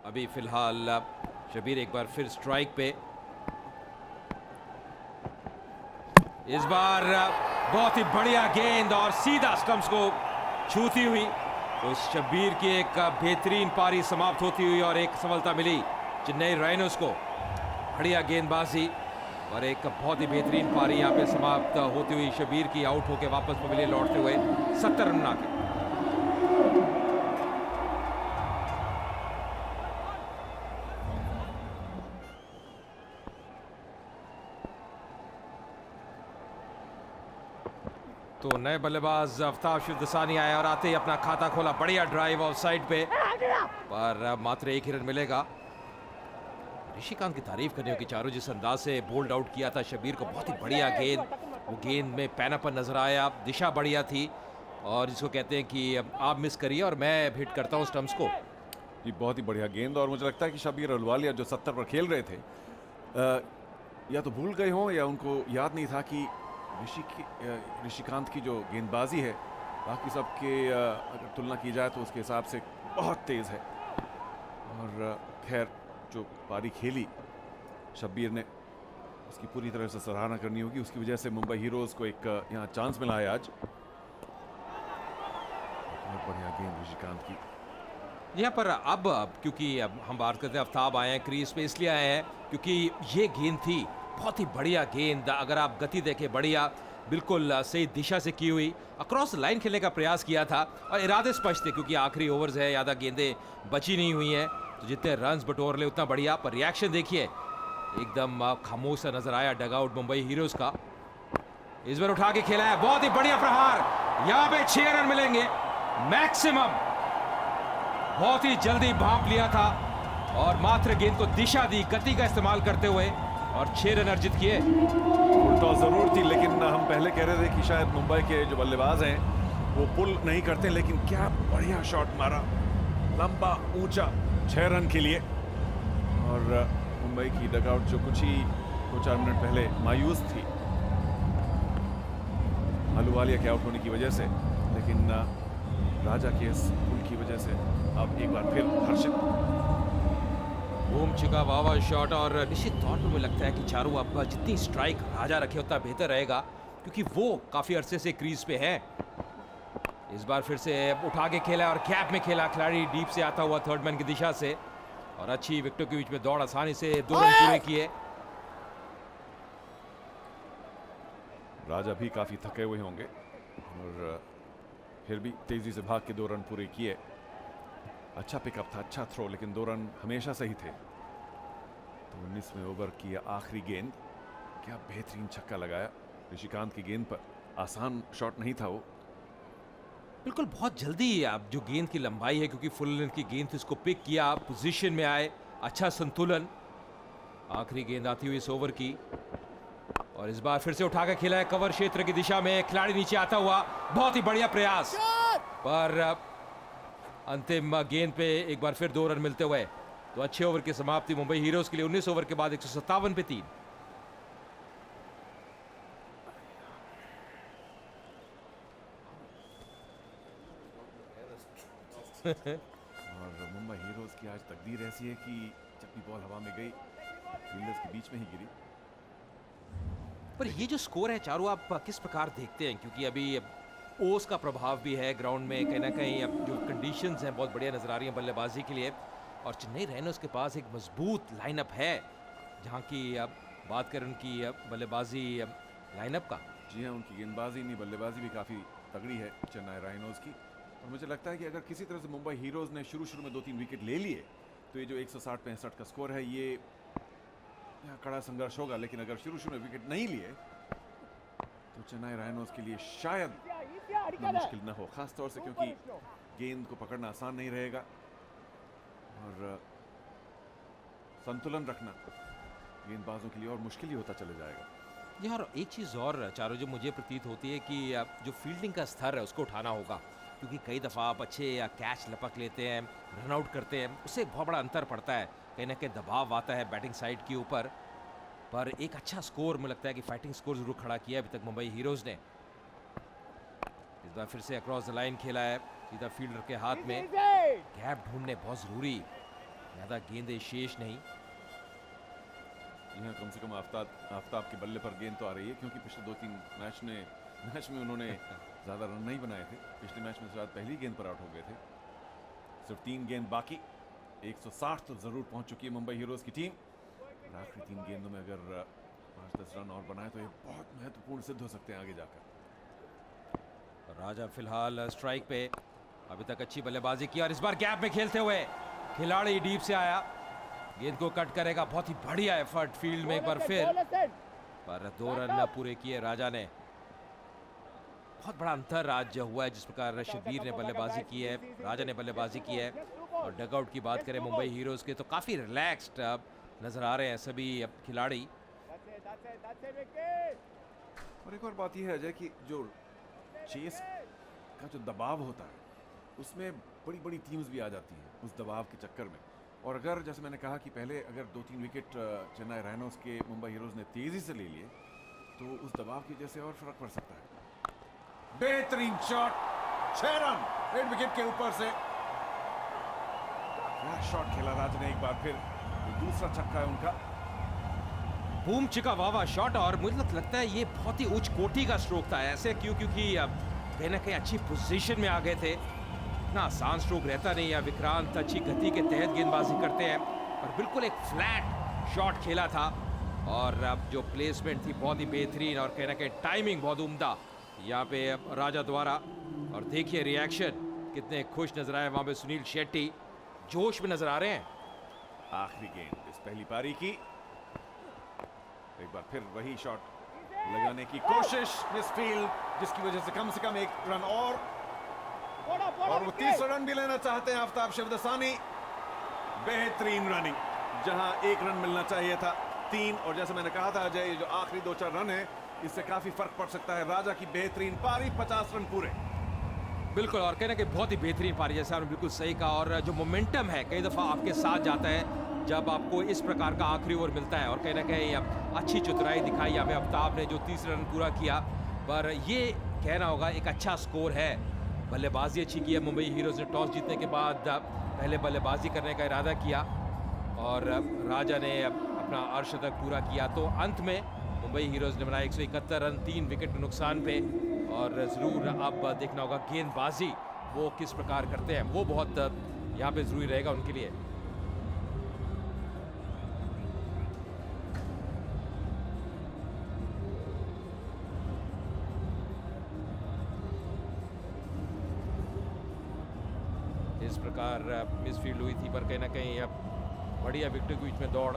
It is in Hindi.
अभी फिलहाल शबीर एक बार फिर स्ट्राइक पे। इस बार बहुत ही बढ़िया गेंद और सीधा स्टंप्स को छूती हुई तो शबीर की एक बेहतरीन पारी समाप्त होती हुई और एक सफलता मिली चेन्नई राइनोस को। बढ़िया गेंदबाजी और एक बहुत ही बेहतरीन पारी यहाँ पे समाप्त होती हुई शबीर की आउट होकर वापस पवेलियन लौटते हुए 70 रन आके। तो नए बल्लेबाज आफ्ताब शिवदसानी आए और आते ही अपना खाता खोला। बढ़िया ड्राइव ऑफ साइड पे पर मात्र एक ही रन मिलेगा। ऋषिकांत की तारीफ करने की चारों जिस अंदाज से बोल्ड आउट किया था शबीर को, बहुत ही बढ़िया गेंद। वो गेंद में पैनापन नजर आया, दिशा बढ़िया थी और जिसको कहते हैं कि आप मिस करिए और मैं हिट करता हूं स्टंप्स को। ये बहुत ही बढ़िया गेंद और मुझे लगता है कि शबीर अहलुवालिया जो 70 पर खेल रहे थे या तो भूल गए हों या उनको याद नहीं था कि ऋषिकांत की जो गेंदबाजी है बाकी सबके अगर तुलना की जाए तो उसके हिसाब से बहुत तेज़ है। और खैर जो पारी खेली शब्बीर ने उसकी पूरी तरह से सराहना करनी होगी। उसकी वजह से मुंबई हीरोज़ को एक यहाँ चांस मिला है आज। बहुत बढ़िया गेंद ऋषिकांत की। यहाँ पर अब क्योंकि अब हम बात करते हैं आफ्ताब आए हैं क्रीज पे, इसलिए आए हैं क्योंकि ये गेंद थी बहुत ही बढ़िया गेंद। अगर आप गति देखें बढ़िया, बिल्कुल सही दिशा से की हुई, अक्रॉस लाइन खेलने का प्रयास किया था और इरादे स्पष्ट थे क्योंकि आखिरी ओवर्स है, ज़्यादा गेंदें बची नहीं हुई हैं तो जितने रन्स बटोर ले उतना बढ़िया। पर रिएक्शन देखिए एकदम खामोश सा नजर आया डगआउट मुंबई हीरोज का। इस बार उठा के खेला है, बहुत ही बढ़िया प्रहार। यहाँ पे 6 रन मिलेंगे मैक्सिमम। बहुत ही जल्दी भांप लिया था और मात्र गेंद को दिशा दी गति का इस्तेमाल करते हुए और 6 रन अर्जित किए। फुल टॉस जरूर थी लेकिन हम पहले कह रहे थे कि शायद मुंबई के जो बल्लेबाज हैं वो पुल नहीं करते, लेकिन क्या बढ़िया शॉट मारा, लंबा ऊंचा 6 रन के लिए। और मुंबई की डगआउट जो कुछ ही 2-4 मिनट पहले मायूस थी अहलुवालिया के आउट होने की वजह से, लेकिन राजा के इस पुल की वजह से अब एक बार फिर हर्षित। बूम चिका वावा शॉट और निश्चित तौर पर मुझे लगता है कि चारों अब जितनी स्ट्राइक राजा रखे उतना बेहतर रहेगा क्योंकि वो काफी अरसे से क्रीज पे है। इस बार फिर से उठा के खेला और गैप में खेला खिलाड़ी डीप से आता हुआ थर्ड मैन की दिशा से और अच्छी विकेटों के बीच में दौड़ आसानी से 2 रन पूरे किए। राजा भी काफी थके हुए होंगे और फिर भी तेजी से भाग के 2 रन पूरे किए। अच्छा पिकअप था, अच्छा थ्रो, लेकिन 2 रन हमेशा सही थे। तो 19वें ओवर की आखिरी गेंद, क्या बेहतरीन छक्का लगाया ऋषिकांत की गेंद पर। आसान शॉट नहीं था वो, बिल्कुल बहुत जल्दी अब जो गेंद की लंबाई है क्योंकि फुल लेंथ की गेंद थी उसको पिक किया, पोजीशन में आए, अच्छा संतुलन। आखिरी गेंद आती हुई इस ओवर की और इस बार फिर से उठाकर खेला है कवर क्षेत्र की दिशा में, खिलाड़ी नीचे आता हुआ, बहुत ही बढ़िया प्रयास पर अंतिम गेंद पे एक बार फिर 2 रन मिलते हुए तो अच्छे ओवर की समाप्ति मुंबई हीरोज के लिए। 19 ओवर के बाद 157 पे 3। और मुंबई हीरोज की आज तकदीर ऐसी है कि जब भी बॉल हवा में गई फील्डर्स के बीच में ही गिरी। पर ये जो स्कोर है चारों आप किस प्रकार देखते हैं क्योंकि अभी ओस का प्रभाव भी है ग्राउंड में, कहीं ना कहीं अब जो कंडीशंस हैं बहुत बढ़िया नजर आ रही हैं बल्लेबाजी के लिए और चेन्नई राइनोस के पास एक मजबूत लाइनअप है जहां की अब बात करें उनकी बल्लेबाजी लाइनअप का। जी हाँ, उनकी गेंदबाजी नहीं बल्लेबाजी भी काफ़ी तगड़ी है चेन्नई राइनोज की। और मुझे लगता है कि अगर किसी तरह से मुंबई हीरोज़ ने शुरू में 2-3 विकेट ले लिए तो ये जो 160-65 का स्कोर है ये यहाँ कड़ा संघर्ष होगा। लेकिन अगर शुरू में विकेट नहीं लिए तो चेन्नई राइनोज के लिए शायद इतना मुश्किल न हो, खास तौर से क्योंकि गेंद को पकड़ना आसान नहीं रहेगा और संतुलन रखना गेंदबाजों के लिए और मुश्किल ही होता चले जाएगा। यार एक चीज़ और चारों जो मुझे प्रतीत होती है कि जो फील्डिंग का स्तर है उसको उठाना होगा क्योंकि कई दफ़ा आप अच्छे कैच लपक लेते हैं, रन आउट करते हैं, उससे बहुत बड़ा अंतर पड़ता है, कहीं ना कहीं दबाव आता है बैटिंग साइड के ऊपर। पर एक अच्छा स्कोर मुझे लगता है कि फाइटिंग स्कोर जरूर खड़ा किया अभी तक मुंबई हीरोज ने। इस बार फिर से अक्रॉस द लाइन खेला है सीधा फील्डर के हाथ में, गैप ढूंढने बहुत ज़रूरी ज़्यादा गेंदें शेष नहीं। यहाँ कम से कम आफ्ताब के बल्ले पर गेंद तो आ रही है, क्योंकि पिछले 2-3 मैच में उन्होंने ज़्यादा रन नहीं बनाए थे। पिछले मैच में शायद पहली गेंद पर आउट हो गए थे। सिर्फ 3 गेंद बाकी, 160 तो ज़रूर पहुंच चुकी है मुंबई हीरोज़ की टीम। आखिरी 3 गेंदों में अगर 5-10 रन और बनाए तो ये बहुत महत्वपूर्ण सिद्ध हो सकते हैं आगे जाकर। राजा फिलहाल स्ट्राइक पे, अभी तक अच्छी बल्लेबाजी की और इस बार गैप में खेलते हुए खिलाड़ी डीप से आया, गेंद को कट करेगा। बहुत ही बढ़िया एफर्ट फील्ड में एक बार फिर, पर 2 रन पूरे किए राजा ने। बहुत बड़ा अंतर आज हुआ है जिस प्रकार शब्बीर ने बल्लेबाजी की है, राजा ने बल्लेबाजी की है। और डगआउट की बात करें मुंबई हीरोज के तो काफी रिलैक्स्ड अब नजर आ रहे हैं सभी खिलाड़ी। और एक और बात यह है अजय कि जो चेस का जो दबाव होता है उसमें बड़ी बड़ी टीम्स भी आ जाती हैं उस दबाव के चक्कर में। और अगर जैसे मैंने कहा कि पहले अगर 2-3 विकेट चेन्नई राइनोज के मुंबई हीरोज ने तेजी से ले लिए तो उस दबाव की वजह से और फर्क पड़ सकता है। बेहतरीन शॉट, 6 रन रेड विकेट के ऊपर से। क्या शॉट खेला राज ने एक बार फिर, दूसरा छक्का है उनका। बूम चिका वावा शॉट, और मुझे लगता है ये बहुत ही उच्च कोटि का स्ट्रोक था। ऐसे क्योंकि कहीं ना कहीं अच्छी पोजीशन में आ गए थे। इतना आसान स्ट्रोक रहता नहीं है। विक्रांत अच्छी गति के तहत गेंदबाजी करते हैं और बिल्कुल एक फ्लैट शॉट खेला था। और अब जो प्लेसमेंट थी बहुत ही बेहतरीन और कहीं ना कहीं टाइमिंग बहुत उम्दा यहाँ पे राजा द्वारा। और देखिए रिएक्शन, कितने खुश नजर आए वहां पे सुनील शेट्टी, जोश में नजर आ रहे हैं। आखिरी गेंद इस पहली पारी की, एक बार फिर वही शॉट लगाने की कोशिश, मिसफील्ड, जिसकी वजह से कम एक रन और वो तीसरा रन भी लेना चाहते हैं आफ्ताब शिवदसानी। बेहतरीन रनिंग, जहां 1 रन मिलना चाहिए था 3, और जैसे मैंने कहा था अजय, ये जो आखिरी 2-4 रन है इससे काफी फर्क पड़ सकता है। राजा की बेहतरीन पारी, 50 रन पूरे। बिल्कुल, और कहना कि बहुत ही बेहतरीन पारी, जैसे आपने बिल्कुल सही कहा। और जो मोमेंटम है कई दफा आपके साथ जाता है जब आपको इस प्रकार का आखिरी ओवर मिलता है। और कहीं ना कहीं अच्छी चतुराई दिखाई यहाँ पे आफ्ताब ने जो 30 रन पूरा किया। पर ये कहना होगा एक अच्छा स्कोर है। बल्लेबाजी अच्छी की है मुंबई हीरोज ने। टॉस जीतने के बाद पहले बल्लेबाजी करने का इरादा किया और राजा ने अपना अर्धशतक पूरा किया। तो अंत में मुंबई हीरोज ने बनाया 171 रन 3 विकेट के नुकसान पे। और ज़रूर अब देखना होगा गेंदबाजी वो किस प्रकार करते हैं, वो बहुत यहाँ पे ज़रूरी रहेगा उनके लिए। इस प्रकार मिसफील्ड हुई थी, पर कहीं ना कहीं अब बढ़िया विकेट के बीच में दौड़